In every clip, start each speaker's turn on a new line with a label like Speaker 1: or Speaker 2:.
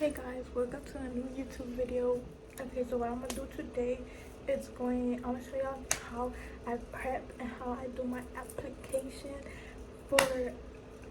Speaker 1: Hey guys, welcome to a new YouTube video. Okay, so what I'm gonna do today is I'm gonna show y'all how I prep and how I do my application for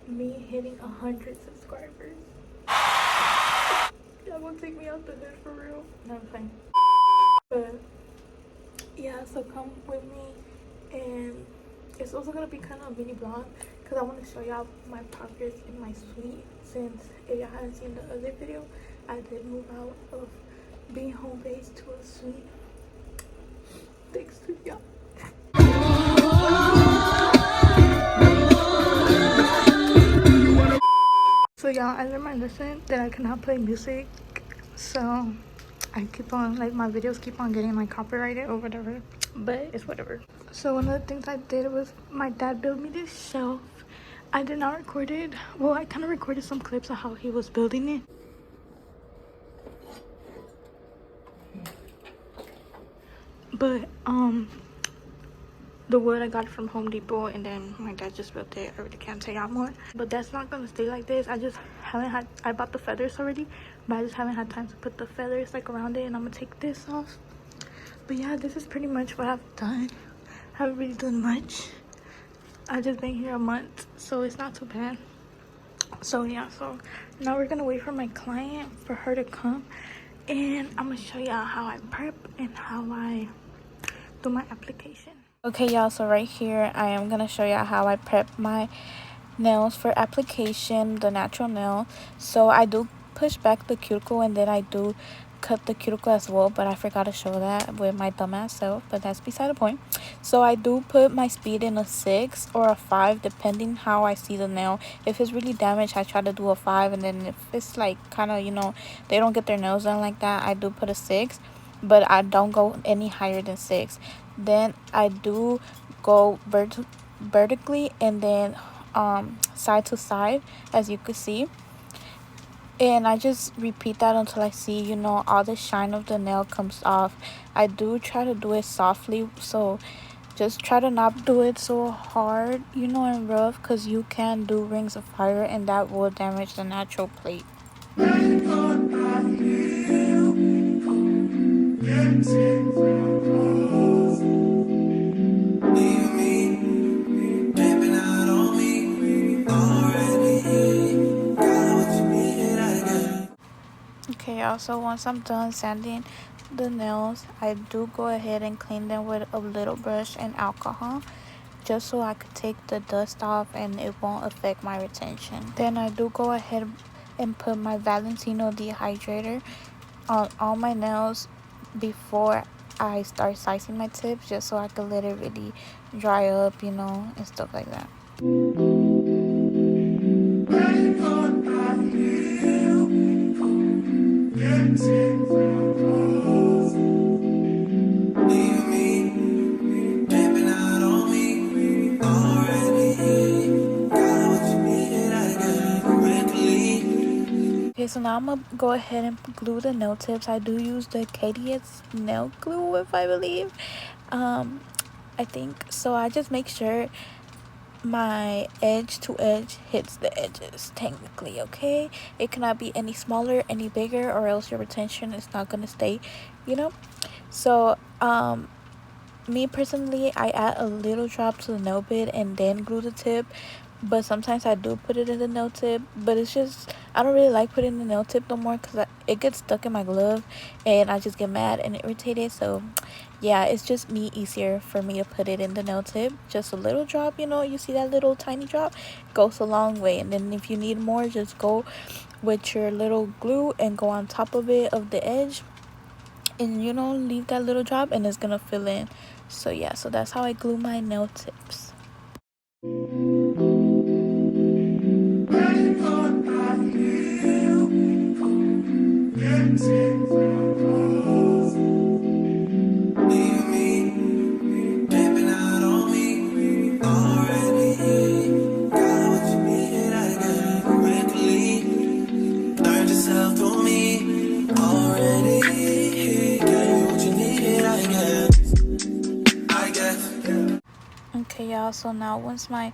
Speaker 1: me hitting 100 subscribers. Y'all gonna take me out the hood for real? No, I'm playing. But yeah, so come with me, and it's also gonna be kind of a mini vlog because I want to show y'all my progress in my suite. Since if y'all haven't seen the other video, I did move out of being home based to a suite. Thanks to y'all. So y'all, I learned my lesson that I cannot play music. So I keep on, like, my videos keep on getting like copyrighted or whatever, but it's whatever. So one of the things I did was my dad built me this shelf. I did not record it. Well, I kind of recorded some clips of how he was building it. But the wood I got from Home Depot, and then my dad just built it. I really can't say out more, but that's not gonna stay like this. I just haven't had, I bought the feathers already, but I just haven't had time to put the feathers like around it, and I'm gonna take this off. But yeah, this is pretty much what I've done. I haven't really done much. I've just been here a month, so it's not too bad. So yeah, so now we're gonna wait for my client for her to come, and I'm gonna show y'all how I prep and how I do my application. Okay y'all, so right here I am gonna show y'all how I prep my nails for application, the natural nail. So I do push back the cuticle, and then I do cut the cuticle as well, but I forgot to show that with my dumbass self, but that's beside the point. So I do put my speed in a 6 or a 5 depending how I see the nail. If it's really damaged, I try to do a 5, and then if it's like kind of, you know, they don't get their nails done like that, I do put a 6, but I don't go any higher than 6. Then I do go vertically, and then side to side, as you can see, and I just repeat that until I see, you know, all the shine of the nail comes off. I do try to do it softly, so just try to not do it so hard, you know, and rough, because you can do rings of fire, and that will damage the natural plate. Okay, also once I'm done sanding the nails, I do go ahead and clean them with a little brush and alcohol, just so I could take the dust off and it won't affect my retention. Then I do go ahead and put my Valentino dehydrator on all my nails before I start slicing my tips, just so I could let it really dry up, you know, and stuff like that. Okay, so now I'm gonna go ahead and glue the nail tips. I do use the KDS nail glue, if I believe. I think so. I just make sure my edge to edge hits the edges technically. Okay, it cannot be any smaller, any bigger, or else your retention is not gonna stay, you know. So me personally, I add a little drop to the nail bed and then glue the tip, but sometimes I do put it in the nail tip. But it's just, I don't really like putting the nail tip no more, because it gets stuck in my glove and I just get mad and irritated. So yeah, it's just easier for me to put it in the nail tip. Just a little drop, you know, you see that little tiny drop, goes a long way. And then if you need more, just go with your little glue and go on top of it, of the edge, and, you know, leave that little drop and it's gonna fill in. So yeah, so that's how I glue my nail tips. Okay y'all, so now once my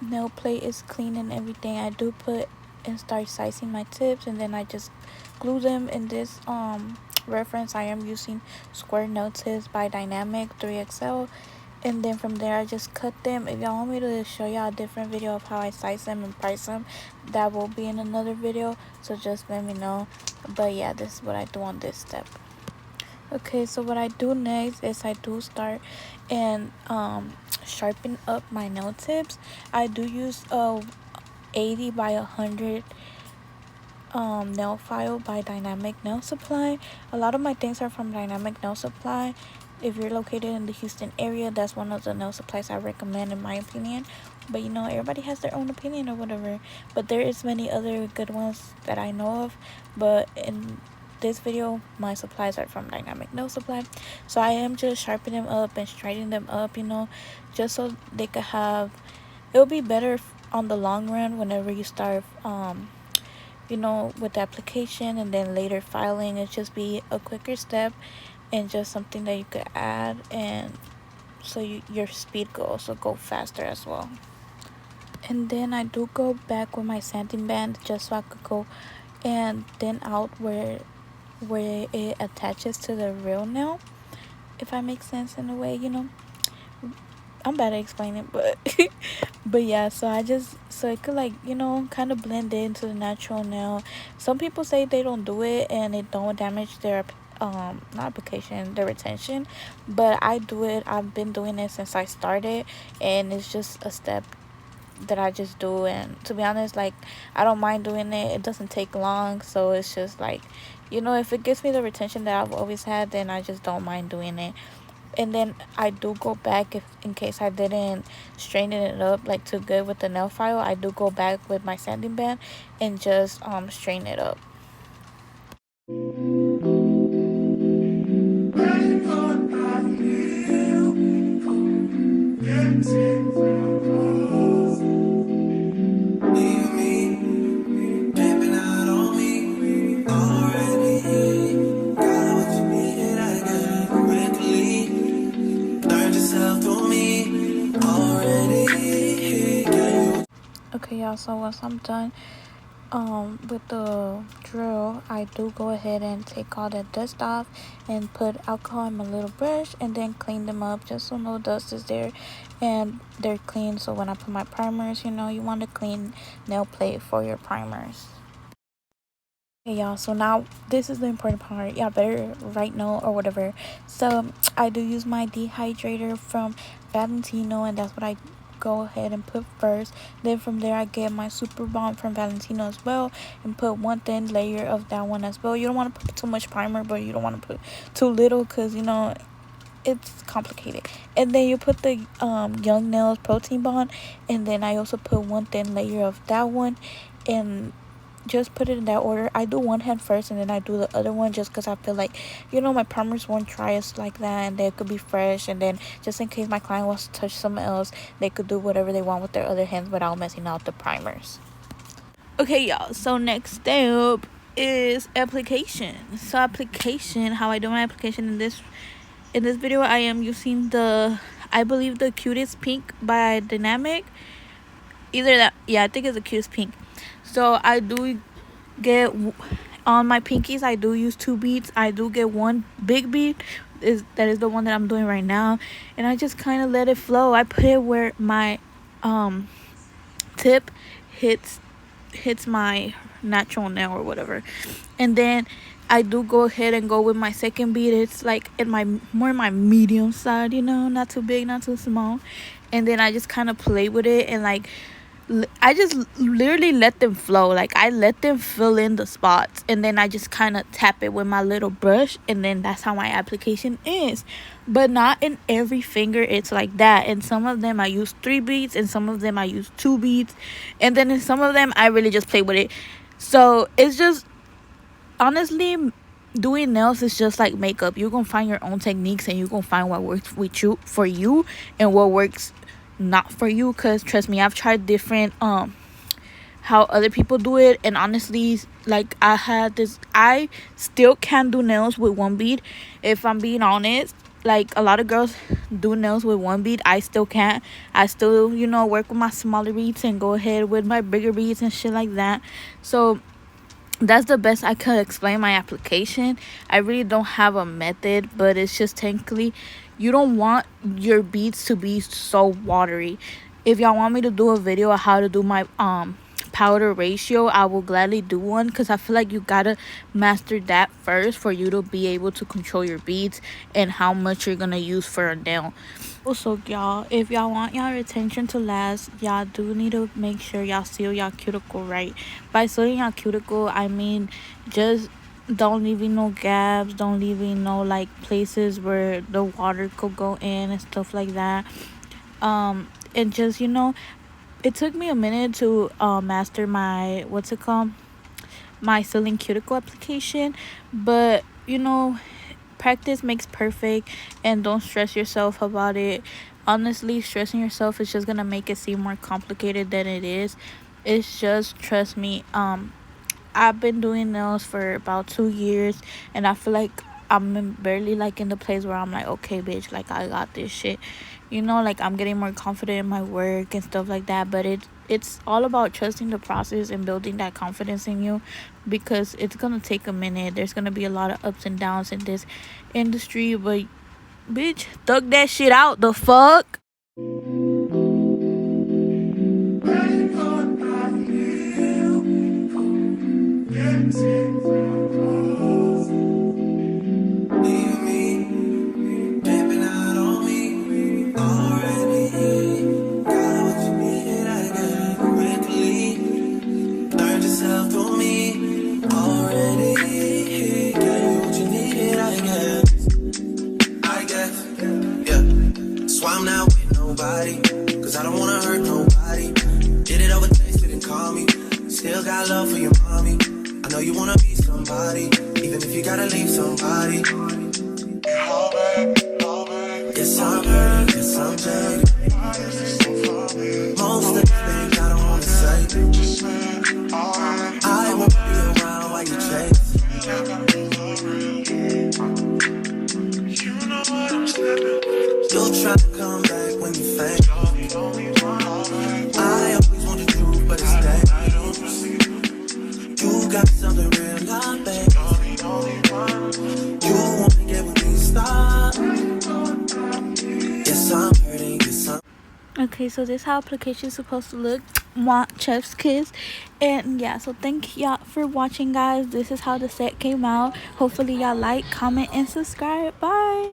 Speaker 1: nail plate is clean and everything, I do put and start slicing my tips, and then I just glue them. In this reference, I am using square nail tips by Dynamic 3XL. And then from there, I just cut them. If y'all want me to show y'all a different video of how I size them and price them, that will be in another video, so just let me know. But yeah, this is what I do on this step. Okay, so what I do next is I do start and sharpen up my nail tips. I do use a 80 by 100 nail file by Dynamic Nail Supply. A lot of my things are from Dynamic Nail Supply. If you're located in the Houston area, that's one of the nail supplies I recommend, in my opinion. But you know, everybody has their own opinion or whatever, but there is many other good ones that I know of. But in this video, my supplies are from Dynamic Nail Supply, so I am just sharpening them up and straightening them up, you know, just so they could have, it'll be better on the long run whenever you start you know, with the application, and then later filing. It just be a quicker step and just something that you could add, and so your speed could also go faster as well. And then I do go back with my sanding band just so I could go and thin out where it attaches to the real nail, if that makes sense in a way, you know. I'm bad at explaining, but but yeah, so I just, so it could, like, you know, kind of blend into the natural nail. Some people say they don't do it and it don't damage their not application, their retention, but I do it. I've been doing it since I started, and it's just a step that I just do. And to be honest, like, I don't mind doing it. It doesn't take long, so it's just like, you know, if it gives me the retention that I've always had, then I just don't mind doing it. And then I do go back, if in case I didn't straighten it up like too good with the nail file, I do go back with my sanding band and just straighten it up. Okay, y'all, so once I'm done with the drill, I do go ahead and take all the dust off and put alcohol in my little brush, and then clean them up just so no dust is there and they're clean. So when I put my primers, you know, you want a clean nail plate for your primers. Okay, y'all, so now this is the important part. Y'all better write note or whatever. So I do use my dehydrator from Valentino, and that's what I go ahead and put first. Then from there, I get my super balm from Valentino as well, and put one thin layer of that one as well. You don't want to put too much primer, but you don't want to put too little, because, you know, it's complicated. And then you put the Young Nails protein bond, and then I also put one thin layer of that one, and just put it in that order. I do one hand first, and then I do the other one, just because I feel like, you know, my primers won't dry us like that, and they could be fresh. And then just in case my client wants to touch something else, they could do whatever they want with their other hands without messing out the primers. Okay, y'all, so next step is application. So application, how I do my application in this video, I am using I believe the Cutest Pink by Dynamic. Either that, yeah, I think it's the Cutest Pink. So I do get, on my pinkies, I do use 2 beads. I do get one big bead, that is the one that I'm doing right now, and I just kind of let it flow. I put it where my tip hits my natural nail or whatever, and then I do go ahead and go with my second bead. It's like in my medium side, you know, not too big, not too small. And then I just kind of play with it, and like, I just literally let them flow. Like, I let them fill in the spots, and then I just kind of tap it with my little brush, and then that's how my application is. But not in every finger it's like that. And some of them I use 3 beads, and some of them I use 2 beads, and then in some of them I really just play with it. So it's just, honestly, doing nails is just like makeup. You're gonna find your own techniques, and you're gonna find what works with you, for you, and what works not for you. Because trust me, I've tried different how other people do it, and honestly, like, I still can't do nails with 1 bead, if I'm being honest. Like, a lot of girls do nails with 1 bead. I still can't. I still, you know, work with my smaller beads and go ahead with my bigger beads and shit like that. So that's the best I could explain my application. I really don't have a method, but it's just technically you don't want your beads to be so watery. If y'all want me to do a video of how to do my powder ratio, I will gladly do one, because I feel like you gotta master that first for you to be able to control your beads and how much you're gonna use for a nail. Also, y'all, if y'all want y'all retention to last, y'all do need to make sure y'all seal y'all cuticle right. By sealing y'all cuticle, I mean just don't leave no gaps, don't leave no like places where the water could go in and stuff like that. And just, you know, it took me a minute to master my my sealing cuticle application, but you know, practice makes perfect, and don't stress yourself about it. Honestly, stressing yourself is just gonna make it seem more complicated than it is. It's just, trust me, I've been doing nails for about 2 years, and I feel like I'm barely like in the place where I'm like, okay bitch, like I got this shit, you know, like I'm getting more confident in my work and stuff like that. But it's all about trusting the process and building that confidence in you, because it's gonna take a minute. There's gonna be a lot of ups and downs in this industry, but bitch, thug that shit out. The fuck.
Speaker 2: I'm not with nobody, cause I don't wanna hurt nobody. Did it over text, didn't call me. Still got love for your mommy. I know you wanna be somebody, even if you gotta leave somebody. Yes, I'm hurting, yes, I'm hurting. Most of the things I don't wanna say. I won't be around while you chase. You know what I'm stepping. You'll try to come back when you faint. I always want the truth, but it's dangerous. You got something real, not bad. You won't get with me, stop. Yes, I'm hurting, yes, I'm.
Speaker 1: Okay, so this is how application is supposed to look. Want chef's kiss. And yeah, so thank y'all for watching, guys. This is how the set came out. Hopefully y'all like, comment, and subscribe. Bye.